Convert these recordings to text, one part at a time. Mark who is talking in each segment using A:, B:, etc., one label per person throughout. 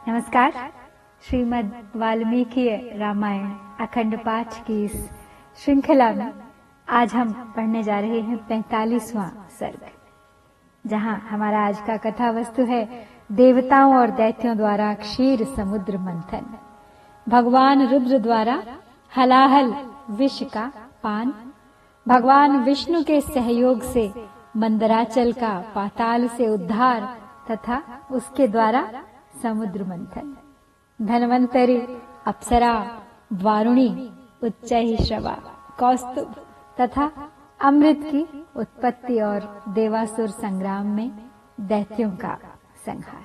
A: नमस्कार। श्रीमद् वाल्मीकि रामायण अखंड पाठ की इस श्रृंखला में आज हम पढ़ने जा रहे हैं 45वां सर्ग, जहां हमारा आज का कथा वस्तु है देवताओं और दैत्यों द्वारा क्षीर समुद्र मंथन। भगवान रुद्र द्वारा हलाहल विष का पान, भगवान विष्णु के सहयोग से मंदराचल का पाताल से उद्धार तथा उसके द्वारा समुद्र मंथन। धन्वंतरि, अप्सरा, वारुणी, उच्चैःश्रवा, कौस्तुभ तथा अमृत की उत्पत्ति और देवासुर संग्राम में दैत्यों का संहार।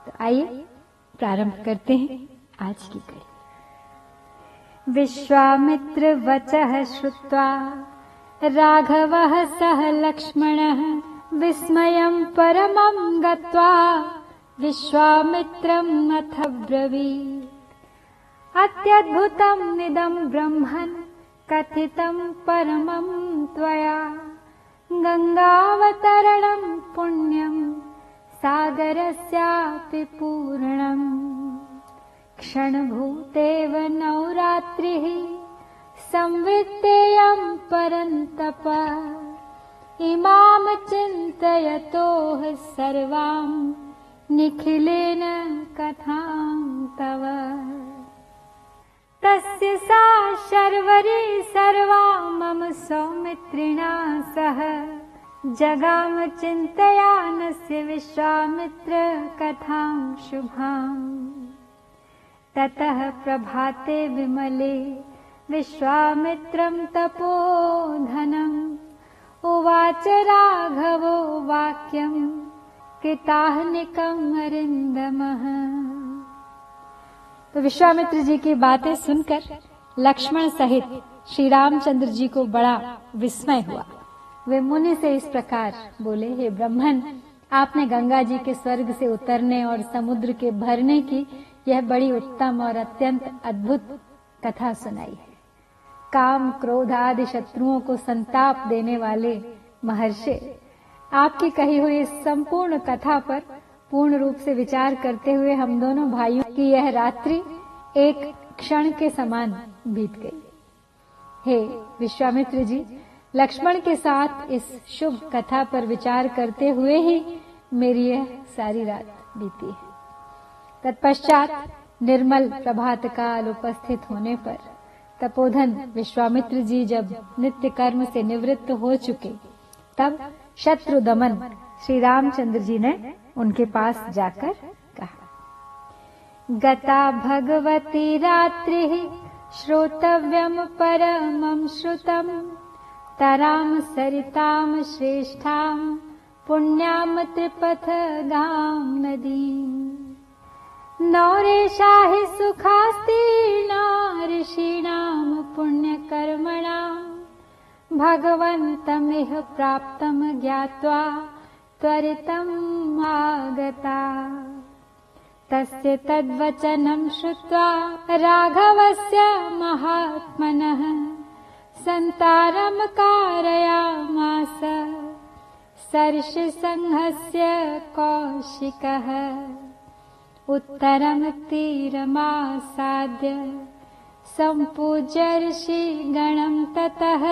A: तो आइए प्रारंभ करते हैं आज की कड़ी। विश्वामित्र वचः श्रुत्वा राघवः सह लक्ष्मणः विस्मयं परमं गत्वा विश्वामित्रम् अथ ब्रवीत् अत्यद्भुतम् इदं ब्रह्मन् कथितं परमं त्वया गंगावतरणं पुण्यं सागरस्यापि पूर्णम् क्षणभूतेव नवरात्रिः संवृत्तेयं परन्तप इमां चिन्तयतोः सर्वाम् निखिलेन कथां तव। तस्य सा शर्वरी सर्वा मम सौमित्रिणा सह जगाम चिन्तयानस्य विश्वामित्र कथां शुभाम्। ततः प्रभाते विमले विश्वामित्रं तपोधनम् उवाच राघवो वाक्यम् कृताहनिकम् अरिन्दमः। तो विश्वामित्र जी की बातें सुनकर लक्ष्मण सहित श्री रामचंद्र जी को बड़ा विस्मय हुआ। वे मुनि से इस प्रकार बोले, हे ब्रह्मन, आपने गंगा जी के स्वर्ग से उतरने और समुद्र के भरने की यह बड़ी उत्तम और अत्यंत अद्भुत कथा सुनाई है। काम, क्रोध आदि शत्रुओं को संताप देने वाले महर्षि, आपकी कही हुई इस संपूर्ण कथा पर पूर्ण रूप से विचार करते हुए हम दोनों भाइयों की यह रात्रि एक क्षण के समान बीत गई। हे विश्वामित्र जी, लक्ष्मण के साथ इस शुभ कथा पर विचार करते हुए ही मेरी यह सारी रात बीती है। तत्पश्चात निर्मल प्रभात काल उपस्थित होने पर तपोधन विश्वामित्र जी जब नित्य कर्म से निवृत्त हो चुके, तब शत्रु दमन श्री रामचंद्र जी ने उनके पास जाकर कहा, गता भगवती रात्रिः श्रोतव्यम परमं श्रुतम् तराम सरिताम श्रेष्ठाम पुण्याम त्रिपथगाम नदीम् नौरेषा हि सुखास्तीर्णा ऋषीणाम पुण्यकर्मणाम् भगवन्तमिह प्राप्तं ज्ञात्वा त्वरितम् आगता। तस्य तद्वचनं श्रुत्वा राघवस्य महात्मनः संतारं कारयामास सर्षसंघस्य कौशिकः उत्तरं तीरमासाद्य सम्पूज्य ऋषिगणं ततः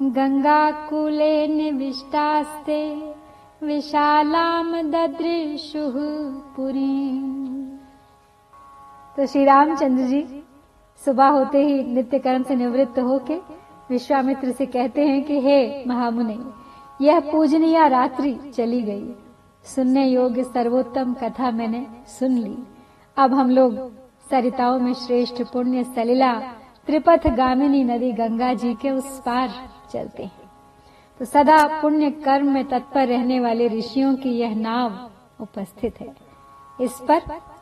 A: गंगाकूले निविष्टास्ते विशालाम ददृशुः पुरीम्। तो श्री रामचंद्र जी सुबह होते ही नित्य कर्म से निवृत्त होके विश्वामित्र से कहते हैं कि हे महामुने, यह पूजनीय रात्रि चली गई, सुनने योग्य सर्वोत्तम कथा मैंने सुन ली। अब हम लोग सरिताओं में श्रेष्ठ पुण्य सलिला त्रिपथ गामिनी नदी गंगा जी के उस पार चलते हैं। तो सदा पुण्य कर्म में तत्पर रहने वाले ऋषियों की यह नाव उपस्थित है। इस पर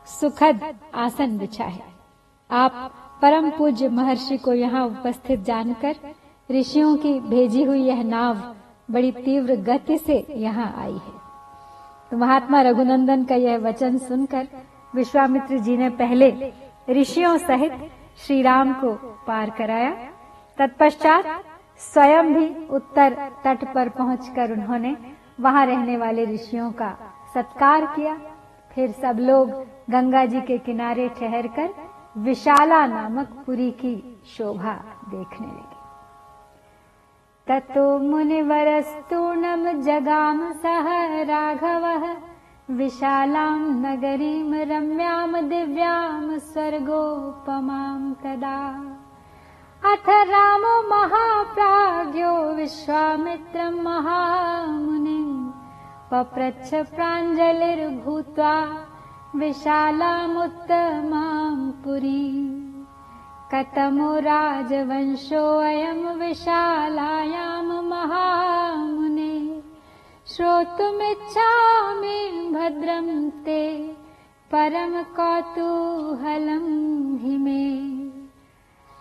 A: सुखद आसन बिछा है। आप परम पूज्य महर्षि को यहाँ उपस्थित जानकर ऋषियों की भेजी हुई यह नाव बड़ी तीव्र गति से यहाँ आई है। तो महात्मा रघुनंदन का यह वचन सुनकर विश्वामित्र जी ने पहले ऋषियों सहित श्री राम को पार कराया। तत्पश्चात स्वयं भी उत्तर तट पर पहुंचकर उन्होंने वहां रहने वाले ऋषियों का सत्कार किया। फिर सब लोग गंगा जी के किनारे ठहरकर विशाला नामक पुरी की शोभा देखने लगे। ततो मुनिवरस्तूर्णम जगाम सह राघवः विशालां नगरीं रम्यां दिव्यां स्वर्गोपमां तदा। अथ रामो महाप्राज्ञो विश्वामित्रं महामुनिं पप्रच्छ प्राञ्जलिर्भूत्वा विशालामुत्तमां पुरीम्। कथमो राजवंशोऽयं विशालायां महामुने श्रोतुमिच्छामि भद्रं ते परम कौतूहलं हि मे।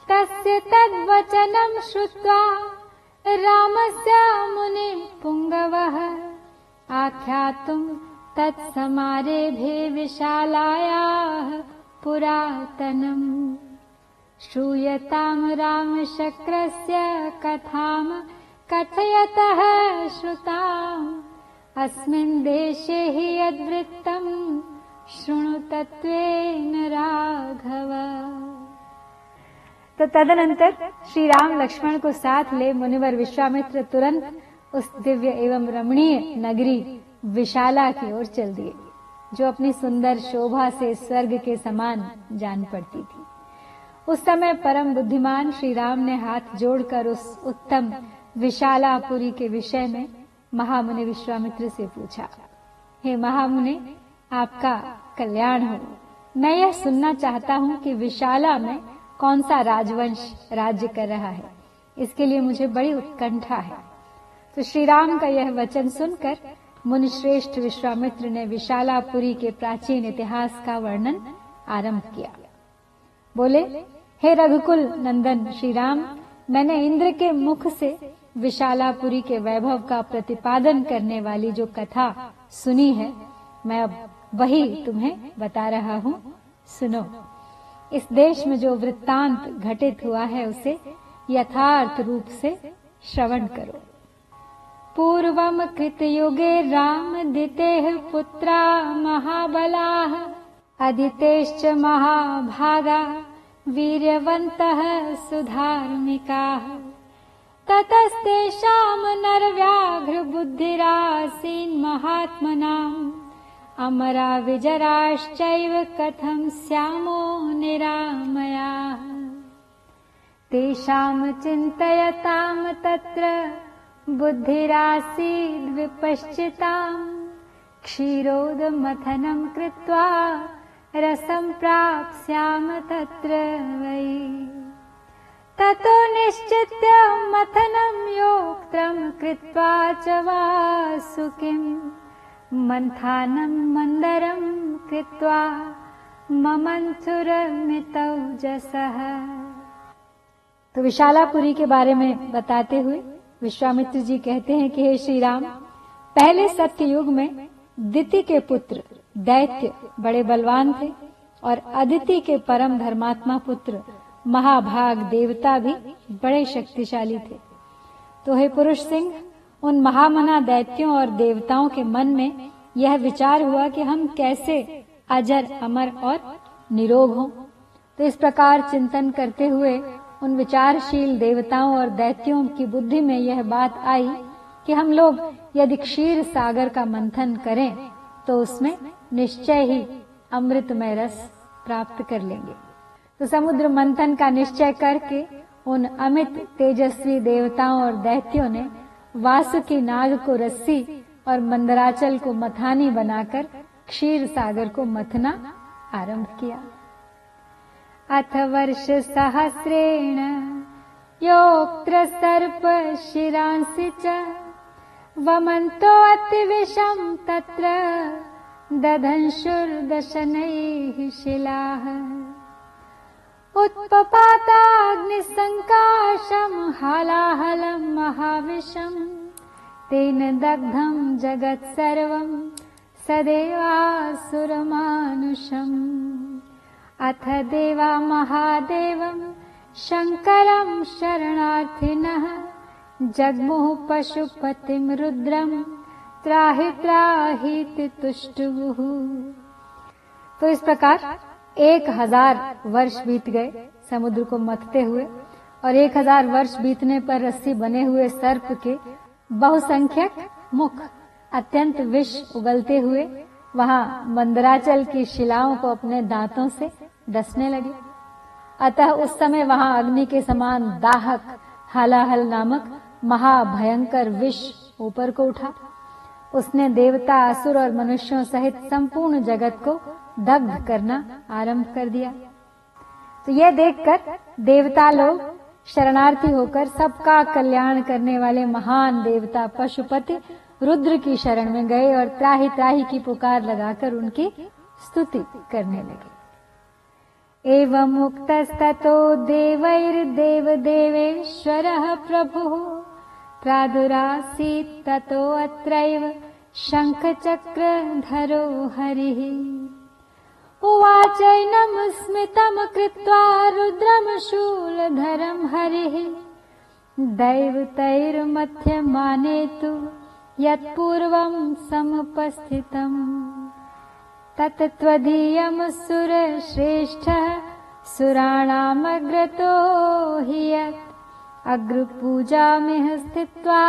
A: तस्य तद्वचनं श्रुत्वा रामस्य मुनिः पुङ्गवः आख्यातुं तत्समारेभे विशालायाः पुरातनम्। श्रूयतां रामशक्रस्य कथां कथयतः श्रुताम् अस्मिन् देशे हि यद्वृत्तं शृणु तत्त्वेन राघव। तो तदनंतर श्री राम लक्ष्मण को साथ ले मुनिवर विश्वामित्र तुरंत उस दिव्य एवं रमणीय नगरी विशाला की ओर चल दिए, जो अपनी सुंदर शोभा से स्वर्ग के समान जान पड़ती थी। उस समय परम बुद्धिमान श्री राम ने हाथ जोड़कर उस उत्तम विशालापुरी के विषय में महामुनि विश्वामित्र से पूछा, हे महामुनि, आपका कल्याण हो। मैं यह सुनना चाहता हूँ कि विशाला में कौन सा राजवंश राज्य कर रहा है, इसके लिए मुझे बड़ी उत्कंठा है। तो श्री राम का यह वचन सुनकर मुनिश्रेष्ठ विश्वामित्र ने विशालापुरी के प्राचीन इतिहास का वर्णन आरंभ किया। बोले, हे रघुकुल नंदन श्री राम, मैंने इंद्र के मुख से विशालापुरी के वैभव का प्रतिपादन करने वाली जो कथा सुनी है, मैं अब वही तुम्हें बता रहा हूँ, सुनो। इस देश में जो वृत्तांत घटित हुआ है उसे यथार्थ रूप से श्रवण करो। पूर्वम कृतयुगे रामदितेः पुत्रा महाबलाः अदितेश्च महाभागा वीर्यवन्तः सुधार्मिकाः। ततस्तेषां नरव्याघ्रबुद्धिरासीन् महात्मनाम् अमरा विजराश्चैव कथं स्यामो निरामयाः। तेषां चिन्तयतां तत्र बुद्धिरासीद्विपश्चिताम् क्षीरोदमथनं कृत्वा रसं प्राप्स्याम तत्र वै। ततो निश्चित्य मथनं योक्त्रं कृत्वा च वासुकिं मंथानं मंदरं कृत्वा ममंथुरमितौ जसः। तो विशालापुरी के बारे में बताते हुए विश्वामित्र जी कहते हैं कि हे श्री राम, पहले सत्य युग में दिति के पुत्र दैत्य बड़े बलवान थे और अदिति के परम धर्मात्मा पुत्र महाभाग देवता भी बड़े शक्तिशाली थे। तो हे पुरुष सिंह, उन महामना दैत्यों और देवताओं के मन में यह विचार हुआ कि हम कैसे अजर अमर और निरोग हों। तो इस प्रकार चिंतन करते हुए उन विचारशील देवताओं और दैत्यों की बुद्धि में यह बात आई कि हम लोग यदि क्षीर सागर का मंथन करें तो उसमें निश्चय ही अमृतमय रस प्राप्त कर लेंगे। तो समुद्र मंथन का निश्चय करके उन अमित तेजस्वी देवताओं और दैत्यों ने वासुकी नाग को रस्सी और मंदराचल को मथानी बनाकर क्षीर सागर को मथना आरंभ किया। अथ वर्ष सहस्रेण योक्त्र सर्प शिरांसि च वमन्तो अतिविषं तत्र दधंशुर्दशनैः शिलाः। उत्पपाताग्निसङ्काशं हालाहलं महाविषं तेन दग्धं जगत् सर्वं सदेवासुरमानुषम्। अथ देवा महादेवं शङ्करं शरणार्थिनः जग्मुः पशुपतिं रुद्रं त्राहि त्राहीति तुष्टुवुः। तो इस प्रकार 1000 वर्ष बीत गए समुद्र को मथते हुए, और 1000 वर्ष बीतने पर रस्सी बने हुए सर्प के बहुसंख्यक मुख अत्यंत विष उगलते हुए वहां मंदराचल की शिलाओं को अपने दांतों से डसने लगे। अतः उस समय वहां अग्नि के समान दाहक हालाहल नामक महाभयंकर विष ऊपर को उठा। उसने देवता, असुर और मनुष्यों सहित संपूर्ण जगत को दग्ध करना आरंभ कर दिया। तो यह देखकर देवता लोग शरणार्थी होकर सबका कल्याण करने वाले महान देवता पशुपति रुद्र की शरण में गए और त्राहि त्राहि की पुकार लगाकर उनकी स्तुति करने लगे। एवं मुक्तस्ततो देवैर्देव देवेश्वरः प्रभुः प्रादुरासीत् ततो अत्रैव शङ्खचक्रधरो हरिः। उवाचैनं स्मितं कृत्वा रुद्रं शूलधरं हरिः दैवतैर्मध्यमाने तु यत्पूर्वं समुपस्थितम् तत् त्वदीयं सुरश्रेष्ठः सुराणामग्रतो हि यत् अग्रपूजामिह स्थित्वा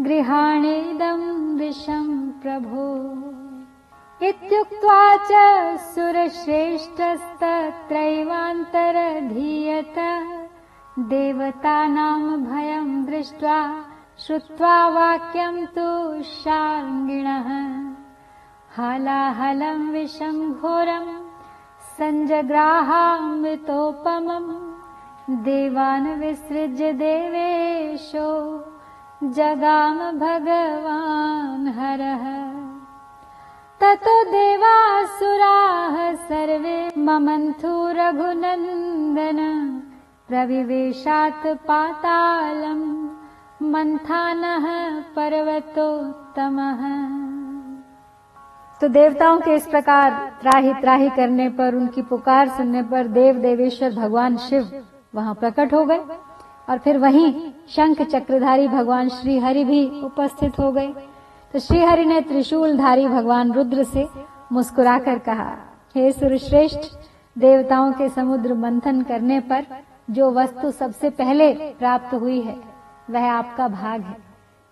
A: गृहाणेदं विषं प्रभो। इत्युक्त्वा च सुरश्रेष्ठस्तत्रैवान्तरधीयत देवतानां भयं दृष्ट्वा श्रुत्वा वाक्यं तु शार्ङ्गिणः हालाहलं विषं घोरं सञ्जग्राहामृतोपमं देवान् विसृज्य देवेशो जगाम भगवान् हरः। ततो देवासुराः सर्वे ममन्थु रघुनन्दन प्रविवेशात् पातालम् मंथानः पर्वतोत्तमः। तो देवताओं के इस प्रकार त्राहि त्राहि करने पर, उनकी पुकार सुनने पर देव देवेश्वर भगवान शिव वहां प्रकट हो गए और फिर वहीं शंख चक्रधारी भगवान श्री हरि भी उपस्थित हो गए। तो श्री हरि ने त्रिशूलधारी भगवान रुद्र से मुस्कुराकर कहा, हे सुरश्रेष्ठ, देवताओं के समुद्र मंथन करने पर जो वस्तु सबसे पहले प्राप्त हुई है वह आपका भाग है,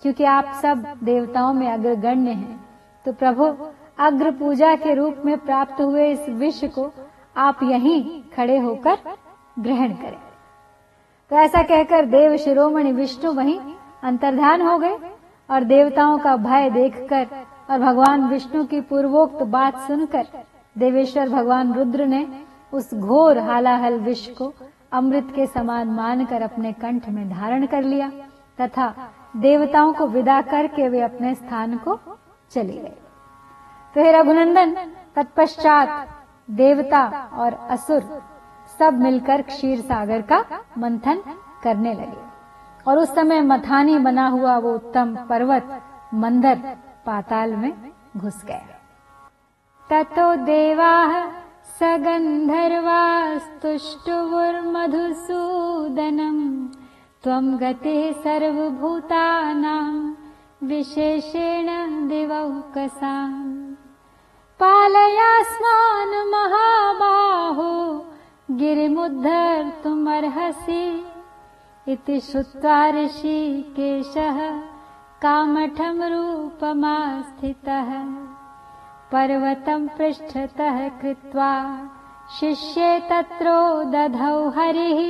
A: क्योंकि आप सब देवताओं में अग्रगण्य हैं। तो प्रभु, अग्र पूजा के रूप में प्राप्त हुए इस विष को आप यहीं खड़े होकर ग्रहण करें। तो ऐसा कहकर देव शिरोमणि विष्णु वहीं अंतर्धान हो गए और देवताओं का भय देखकर और भगवान विष्णु की पूर्वोक्त बात सुनकर देवेश्वर भगवान रुद्र ने उस घोर हालाहल विष को अमृत के समान मानकर अपने कंठ में धारण कर लिया तथा देवताओं को विदा करके वे अपने स्थान को चले गए। तो हे रघुनंदन, तत्पश्चात देवता और असुर सब मिलकर क्षीर सागर का मंथन करने लगे और उस समय मथानी बना हुआ वो उत्तम पर्वत मंदर पाताल में घुस गया। ततो देवाः सगन्धर्वास्तुष्टुवुर्मधुसूदनम् त्वं गतिः सर्वभूतानां विशेषेण दिवौकसाम् पालयास्मान् महाबाहो गिरिमुद्धर्तुमर्हसि इति श्रुत्वा ऋषिकेशः कामठं रूपमास्थितः पर्वतं पृष्ठतः कृत्वा शिष्ये तत्रो दधौ हरिः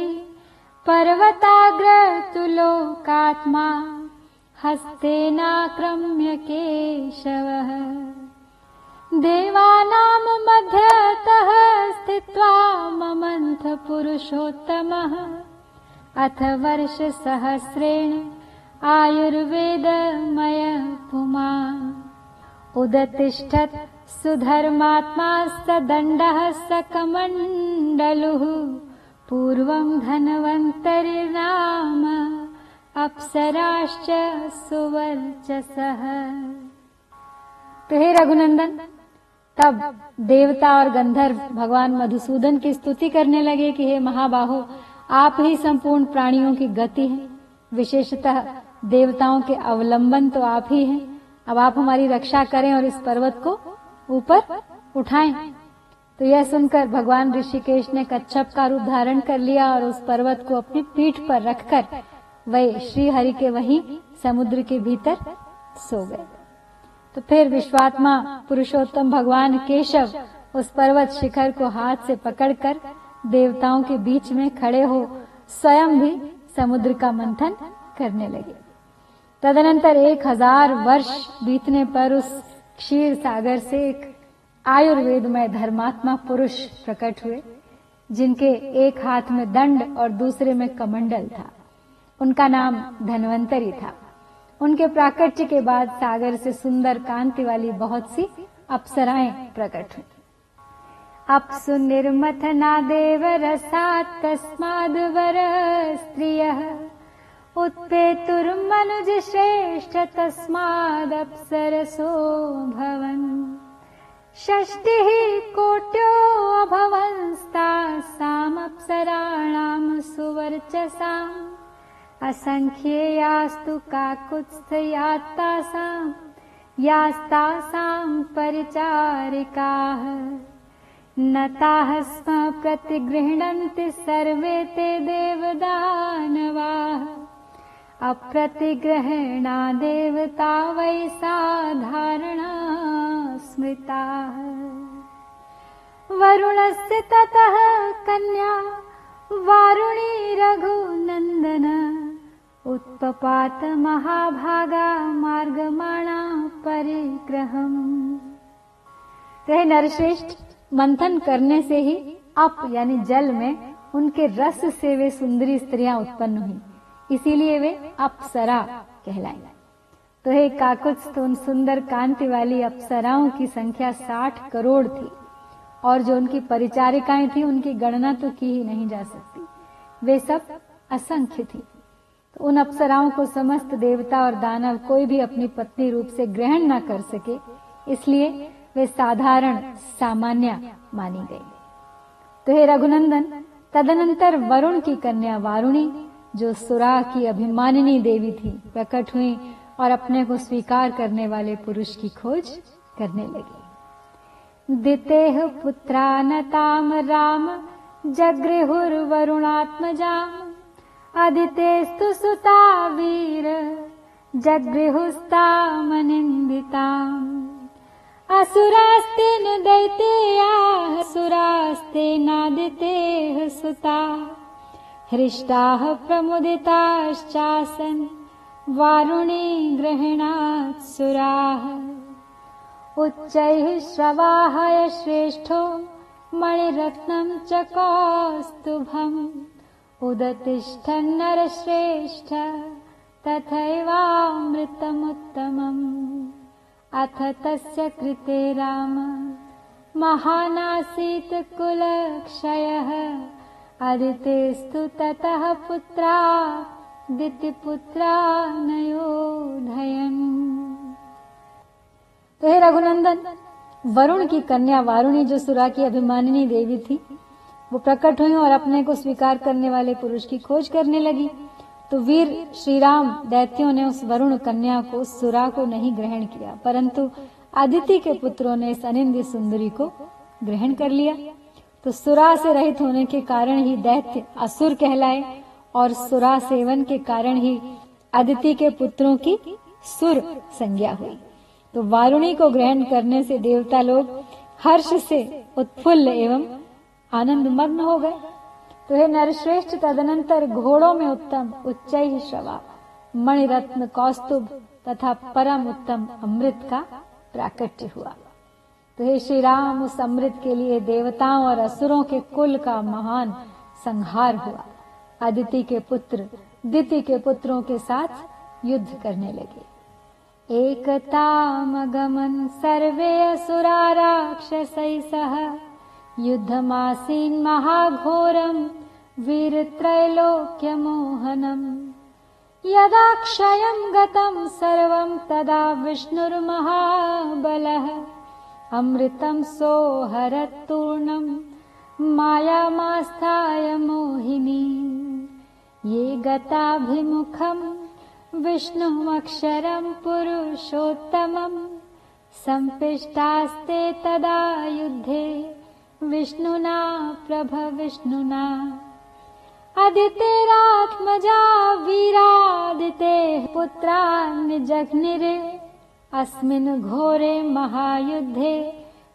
A: पर्वताग्रतुलोकात्मा हस्तेनाक्रम्य केशवः देवानां मध्यतः स्थित्वा ममन्थ पुरुषोत्तमः अथ वर्षसहस्रेण आयुर्वेदमय पुमान् उदतिष्ठत् सुधर्मात्मा सदण्डः सकमण्डलुः पूर्वं धन्वन्तरिर्नाम अप्सराश्च सुवर्चसः। तो हे रघुनंदन, तब देवता और गंधर्व भगवान मधुसूदन की स्तुति करने लगे कि हे महाबाहो, आप ही संपूर्ण प्राणियों की गति हैं, विशेषतः देवताओं के अवलंबन तो आप ही हैं। अब आप हमारी रक्षा करें और इस पर्वत को ऊपर उठाएं। तो यह सुनकर भगवान ऋषिकेश ने कच्छप का रूप धारण कर लिया और उस पर्वत को अपनी पीठ पर रखकर वे श्री हरि के वहीं समुद्र के भीतर सो गए। तो फिर विश्वात्मा पुरुषोत्तम भगवान केशव उस पर्वत शिखर को हाथ से पकड़कर देवताओं के बीच में खड़े हो स्वयं भी समुद्र का मंथन करने लगे। तदनंतर 1000 वर्ष बीतने पर उस क्षीर सागर से एक आयुर्वेदमय धर्मात्मा पुरुष प्रकट हुए, जिनके एक हाथ में दंड और दूसरे में कमंडल था। उनका नाम धन्वंतरी था। उनके प्राकट्य के बाद सागर से सुंदर कांति वाली बहुत सी अप्सराएं प्रकट हुई। अप्सु निर्मथना देव रसात् तस्माद्वर स्त्रियः उत्पेतुर्मनुज श्रेष्ठ तस्मादप्सरसो भवन्। षष्टिः कोट्यो अभवंस्तासाम् अप्सराणाम् सुवर्चसाम् असंख्येयास्तु काकुत्स्थयास्तासाम् यास्तासाम् परिचारिकाः नताः स्म प्रतिगृह्णन्ति सर्वे ते देवदानवाः अप्रतिग्रहणा देवता वै साधारणा स्मृताः। वरुणस्य ततः कन्या वारुणी रघुनंदन उत्पपात महाभागा मार्गमाणा परिग्रहम्। तो नरश्रेष्ठ, मंथन करने से ही अप यानी जल में उनके रस से वे सुंदरी स्त्रियां उत्पन्न हुई, इसीलिए वे अप्सरा कहलाई। तो हे काकुत्स्थ, उन सुंदर कांति वाली अप्सराओं की संख्या 60 करोड़ थी और जो उनकी परिचारिकाएं थी उनकी गणना तो की ही नहीं जा सकती, वे सब असंख्य थी। तो उन अप्सराओं को समस्त देवता और दानव कोई भी अपनी पत्नी रूप से ग्रहण न कर सके, इसलिए वे साधारण सामान्य मानी गई। तो हे रघुनंदन, तदनंतर वरुण की कन्या वारुणी, जो सुरा की अभिमानिनी देवी थी, प्रकट हुई और अपने को स्वीकार करने वाले पुरुष की खोज करने लगी। दितेह पुत्रानताम राम जगृहुर्वरुणात्मजाम अदितेस्तु सुता वीर जगृहुस्तामनिन्दिताम् असुरास्तेन दैतेयाः सुरास्तेनादितेः सुता हृष्टाः प्रमुदिताश्चासन् वारुणी ग्रहणात् सुराः उच्चैः श्रवाः श्रेष्ठो मणिरत्नं च कौस्तुभम् उदतिष्ठन् नरश्रेष्ठ तथैवामृतमुत्तमम् अथ तस्य कृते राम महानासीत् कुलक्षयः अदितेस्तु ततः पुत्रा दितिपुत्रा नयोधयन्। तो हे रघुनंदन, वरुण की कन्या वारुणी, जो सुरा की अभिमानिनी देवी थी, वो प्रकट हुई और अपने को स्वीकार करने वाले पुरुष की खोज करने लगी। तो वीर श्री राम दैत्यों ने उस वरुण कन्या को, सुरा को नहीं ग्रहण किया, परंतु अदिति के पुत्रों ने इस अनिंद्य सुंदरी को ग्रहण कर लिया। तो सुरा से रहित होने के कारण ही दैत्य असुर कहलाए और सुरा सेवन के कारण ही अदिति के पुत्रों की सुर संज्ञा हुई। तो वारुणी को ग्रहण करने से देवता लोग हर्ष से उत्फुल्ल एवं आनंद मग्न हो गए। तो हे नरश्रेष्ठ, तदनंतर घोड़ों में उत्तम उच्चैः श्रवा मणिरत्न कौस्तुभ तथा परम उत्तम अमृत का प्राकट्य हुआ। तो हे श्री राम, उस अमृत के लिए देवताओं और असुरों के कुल का महान संहार हुआ। अदिति के पुत्र दिति के पुत्रों के साथ युद्ध करने लगे। एकतामगमन् सर्वे असुरा राक्षसैः सह युद्धमासीन् महाघोरम् वीरत्रैलोक्यमोहनम् यदा क्षयम् गतम् सर्वम् तदा विष्णुर्महाबलः अमृतम् सोहरत्तूर्णम् मायामास्थाय मोहिनी ये गताभिमुखम् विष्णुमक्षरम् पुरुषोत्तमम् सम्पिष्टास्ते तदा युद्धे विष्णुना प्रभविष्णुना अदितेरात्मजा वीरादिते पुत्रान्यजघ्निरे अस्मिन् घोरे महायुद्धे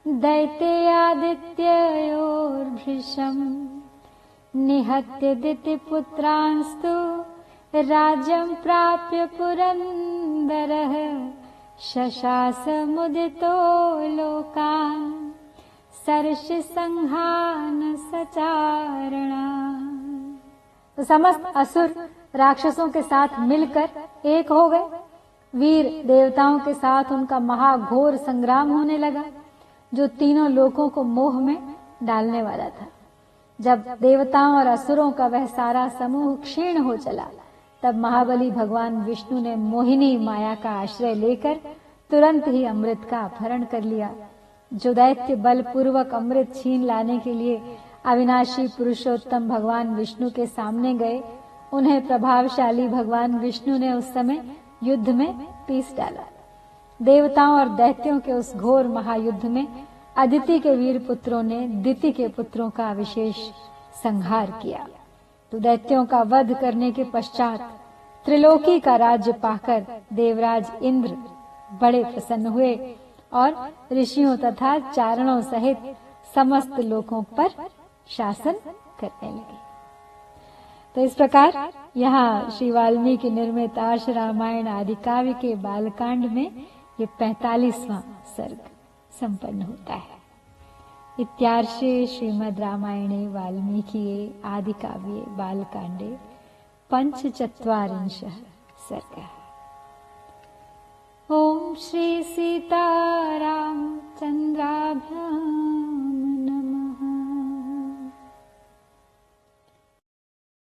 A: दैत्यादित्ययोर्भृशम् निहत्य दितिपुत्रांस्तु राज्यं प्राप्य पुरन्दरः शशास मुदितो लोकान् सर्षसंहान सचारणा। तो समस्त असुर राक्षसों के साथ मिलकर एक हो गए। वीर देवताओं के साथ उनका महाघोर संग्राम होने लगा, जो तीनों लोकों को मोह में डालने वाला था। जब देवताओं और असुरों का वह सारा समूह क्षीण हो चला, तब महाबली भगवान विष्णु ने मोहिनी माया का आश्रय लेकर तुरंत ही अमृत का अपहरण कर लिया। जो दैत्य बलपूर्वक अमृत छीन लाने के लिए अविनाशी पुरुषोत्तम भगवान विष्णु के सामने गए, उन्हें प्रभावशाली भगवान विष्णु ने उस समय युद्ध में पीस डाला। देवताओं और दैत्यों के उस घोर महायुद्ध में अदिति के वीर पुत्रों ने दिति के पुत्रों का विशेष संहार किया। तो दैत्यों का वध करने के पश्चात त्रिलोकी का राज्य पाकर देवराज इंद्र बड़े प्रसन्न हुए और ऋषियों तथा चारणों सहित समस्त लोकों पर शासन करने लगे। तो इस प्रकार यहाँ श्री वाल्मीकि निर्मित आर्ष रामायण आदि काव्य के बालकांड में ये 45वां सर्ग संपन्न होता है। इत्यार्षे श्रीमद् रामायणे वाल्मीकिये आदि काव्ये बालकांडे 45 सर्गः। ओम श्री सीतारामचंद्राभ्याम्